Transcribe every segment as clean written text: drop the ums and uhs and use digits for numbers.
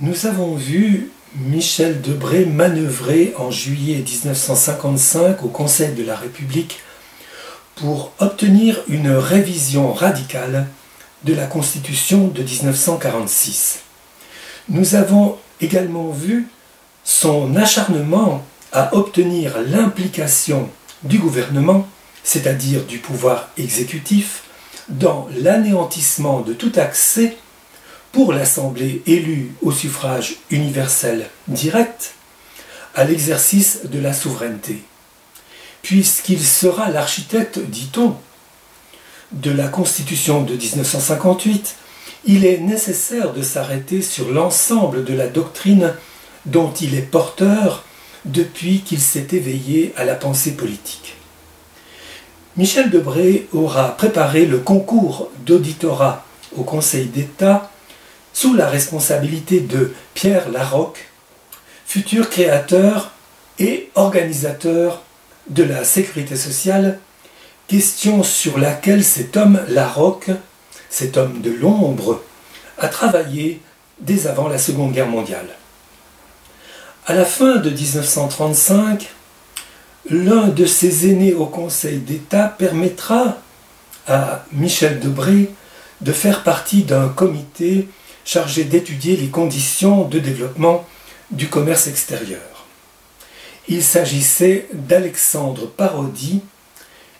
Nous avons vu Michel Debré manœuvrer en juillet 1955 au Conseil de la République pour obtenir une révision radicale de la Constitution de 1946. Nous avons également vu son acharnement à obtenir l'implication du gouvernement, c'est-à-dire du pouvoir exécutif, dans l'anéantissement de tout accès pour l'Assemblée élue au suffrage universel direct à l'exercice de la souveraineté. Puisqu'il sera l'architecte, dit-on, de la Constitution de 1958, il est nécessaire de s'arrêter sur l'ensemble de la doctrine dont il est porteur depuis qu'il s'est éveillé à la pensée politique. Michel Debré aura préparé le concours d'auditorat au Conseil d'État sous la responsabilité de Pierre Laroque, futur créateur et organisateur de la sécurité sociale, question sur laquelle cet homme Laroque, cet homme de l'ombre, a travaillé dès avant la Seconde Guerre mondiale. À la fin de 1935, l'un de ses aînés au Conseil d'État permettra à Michel Debré de faire partie d'un comité chargé d'étudier les conditions de développement du commerce extérieur. Il s'agissait d'Alexandre Parodi,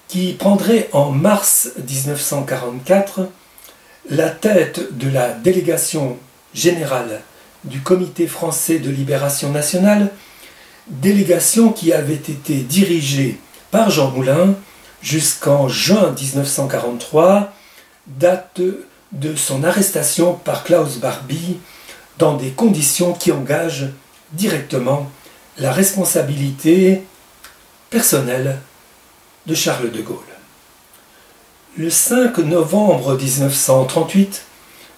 qui prendrait en mars 1944 la tête de la délégation générale du Comité français de libération nationale, délégation qui avait été dirigée par Jean Moulin jusqu'en juin 1943, date de son arrestation par Klaus Barbie, dans des conditions qui engagent directement la responsabilité personnelle de Charles de Gaulle. Le 5 novembre 1938,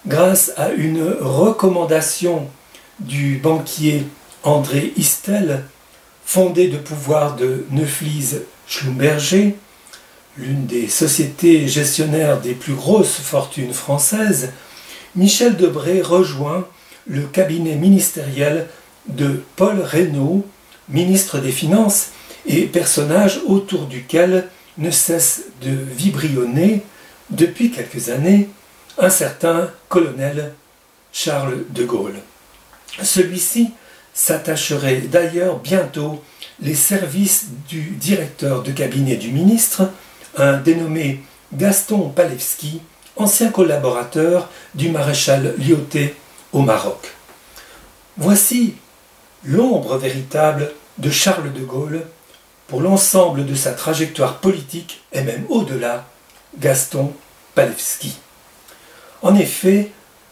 grâce à une recommandation du banquier André Istel, fondé de pouvoir de Neuflize-Schlumberger, l'une des sociétés gestionnaires des plus grosses fortunes françaises, Michel Debré rejoint le cabinet ministériel de Paul Reynaud, ministre des Finances, et personnage autour duquel ne cesse de vibrionner, depuis quelques années, un certain colonel Charles de Gaulle. Celui-ci s'attacherait d'ailleurs bientôt les services du directeur de cabinet du ministre, un dénommé Gaston Palevski, ancien collaborateur du maréchal Lyautey au Maroc. Voici l'ombre véritable de Charles de Gaulle pour l'ensemble de sa trajectoire politique et même au-delà, Gaston Palevski. En effet,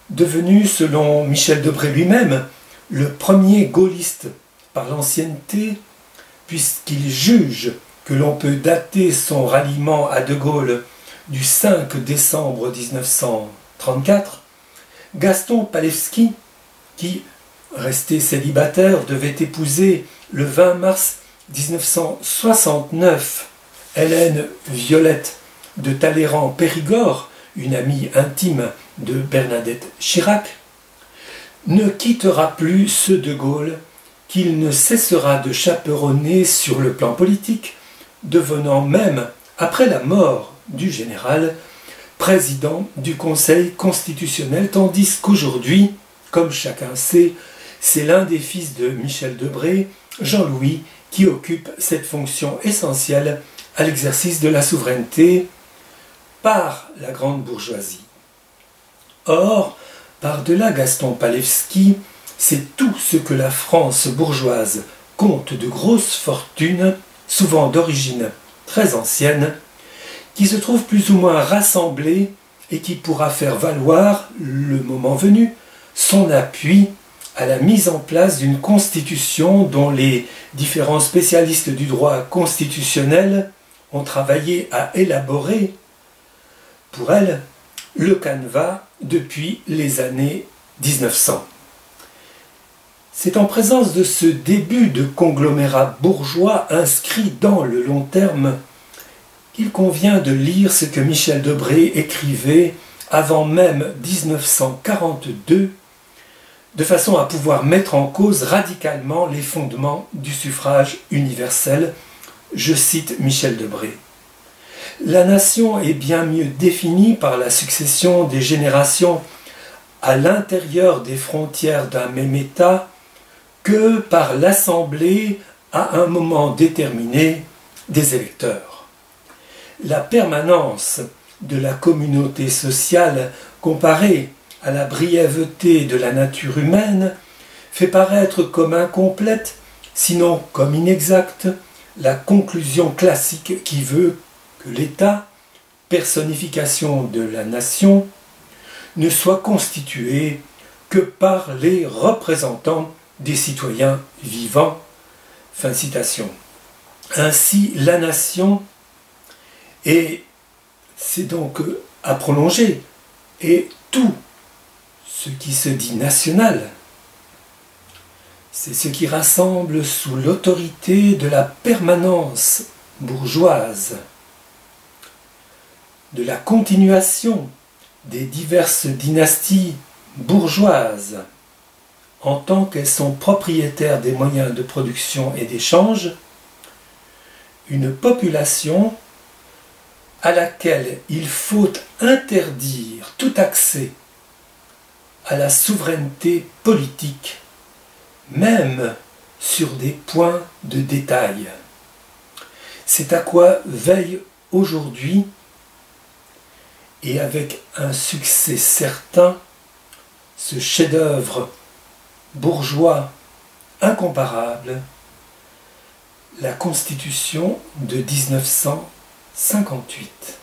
devenu, selon Michel Debré lui-même, le premier gaulliste par l'ancienneté, puisqu'il juge que l'on peut dater son ralliement à De Gaulle du 5 décembre 1934, Gaston Palevski, qui, resté célibataire, devait épouser le 20 mars 1969 Hélène Violette de Talleyrand-Périgord, une amie intime de Bernadette Chirac, ne quittera plus ce De Gaulle qu'il ne cessera de chaperonner sur le plan politique, devenant même, après la mort du général, président du Conseil constitutionnel, tandis qu'aujourd'hui, comme chacun sait, c'est l'un des fils de Michel Debré, Jean-Louis, qui occupe cette fonction essentielle à l'exercice de la souveraineté par la grande bourgeoisie. Or, par-delà Gaston Palevski, c'est tout ce que la France bourgeoise compte de grosses fortunes, souvent d'origine très ancienne, qui se trouve plus ou moins rassemblées et qui pourra faire valoir, le moment venu, son appui à la mise en place d'une constitution dont les différents spécialistes du droit constitutionnel ont travaillé à élaborer, pour elle, le canevas depuis les années 1900. C'est en présence de ce début de conglomérat bourgeois inscrit dans le long terme qu'il convient de lire ce que Michel Debré écrivait avant même 1942 de façon à pouvoir mettre en cause radicalement les fondements du suffrage universel. Je cite Michel Debré. La nation est bien mieux définie par la succession des générations à l'intérieur des frontières d'un même État que par l'assemblée à un moment déterminé des électeurs. La permanence de la communauté sociale comparée à la brièveté de la nature humaine fait paraître comme incomplète, sinon comme inexacte, la conclusion classique qui veut que l'État, personnification de la nation, ne soit constitué que par les représentants des citoyens vivants. Fin de citation. Ainsi, la nation, et c'est donc à prolonger, et tout ce qui se dit national, c'est ce qui rassemble sous l'autorité de la permanence bourgeoise, de la continuation des diverses dynasties bourgeoises, en tant qu'elles sont propriétaires des moyens de production et d'échange, une population à laquelle il faut interdire tout accès à la souveraineté politique, même sur des points de détail. C'est à quoi veille aujourd'hui, et avec un succès certain, ce chef-d'œuvre bourgeois incomparable, la Constitution de 1958.